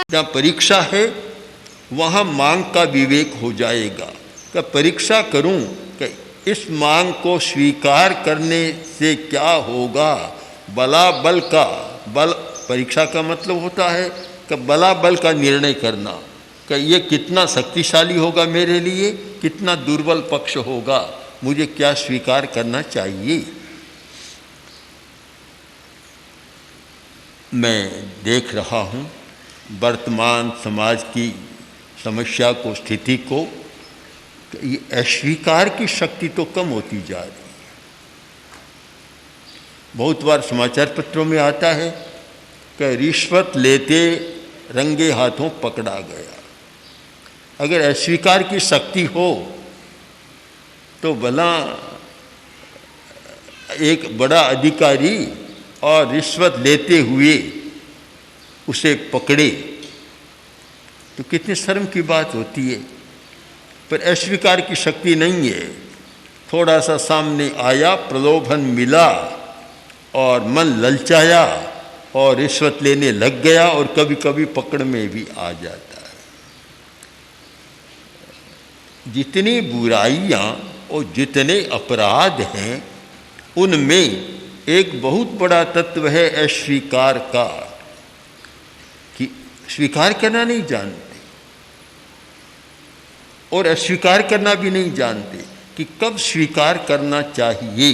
जहाँ परीक्षा है वहाँ मांग का विवेक हो जाएगा कि परीक्षा करूँ कि इस मांग को स्वीकार करने से क्या होगा। बलाबल का बल, परीक्षा का मतलब होता है कि बलाबल का निर्णय करना कि ये कितना शक्तिशाली होगा मेरे लिए, कितना दुर्बल पक्ष होगा, मुझे क्या स्वीकार करना चाहिए। मैं देख रहा हूँ वर्तमान समाज की समस्या को, स्थिति को, ये अस्वीकार की शक्ति तो कम होती जा रही है। बहुत बार समाचार पत्रों में आता है कि रिश्वत लेते रंगे हाथों पकड़ा गया। अगर अस्वीकार की शक्ति हो तो भला एक बड़ा अधिकारी और रिश्वत लेते हुए उसे पकड़े तो कितने शर्म की बात होती है। पर अस्वीकार की शक्ति नहीं है। थोड़ा सा सामने आया, प्रलोभन मिला और मन ललचाया और रिश्वत लेने लग गया और कभी कभी पकड़ में भी आ जाता है। जितनी बुराइयां और जितने अपराध हैं उनमें एक बहुत बड़ा तत्व है अस्वीकार का, कि स्वीकार करना नहीं जानते और अस्वीकार करना भी नहीं जानते कि कब स्वीकार करना चाहिए,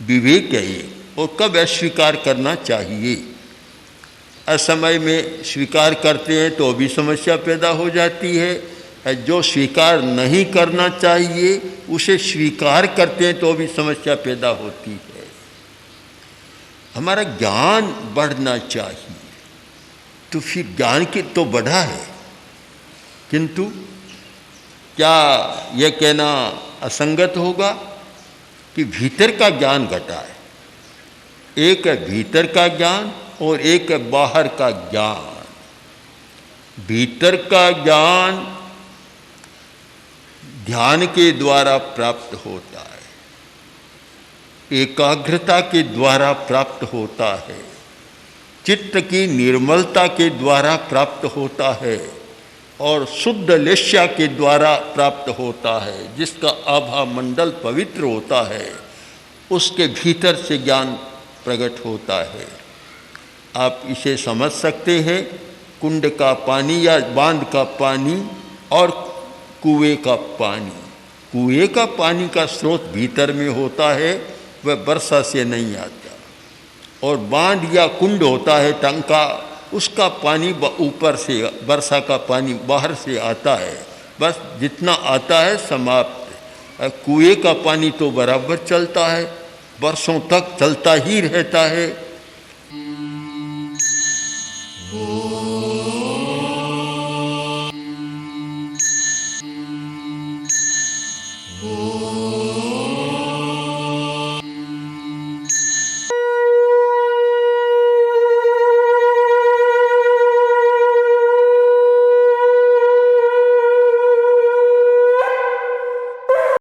विवेक है ये, और कब अस्वीकार करना चाहिए। असमय में स्वीकार करते हैं तो भी समस्या पैदा हो जाती है, जो स्वीकार नहीं करना चाहिए उसे स्वीकार करते हैं तो भी समस्या पैदा होती है। हमारा ज्ञान बढ़ना चाहिए, तो फिर ज्ञान की तो बढ़ा है, किंतु क्या यह कहना असंगत होगा कि भीतर का ज्ञान घटा है। एक है भीतर का ज्ञान और एक है बाहर का ज्ञान। भीतर का ज्ञान ध्यान के द्वारा प्राप्त होता है, एकाग्रता के द्वारा प्राप्त होता है, चित्त की निर्मलता के द्वारा प्राप्त होता है और शुद्ध लेस्या के द्वारा प्राप्त होता है। जिसका आभा मंडल पवित्र होता है उसके भीतर से ज्ञान प्रकट होता है। आप इसे समझ सकते हैं, कुंड का पानी या बांध का पानी और कुएं का पानी। कुएं का पानी का स्रोत भीतर में होता है, वह वर्षा से नहीं आता, और बांध या कुंड होता है टंका, उसका पानी ऊपर से, वर्षा का पानी बाहर से आता है, बस जितना आता है समाप्त। कुएं का पानी तो बराबर चलता है, वर्षों तक चलता ही रहता है।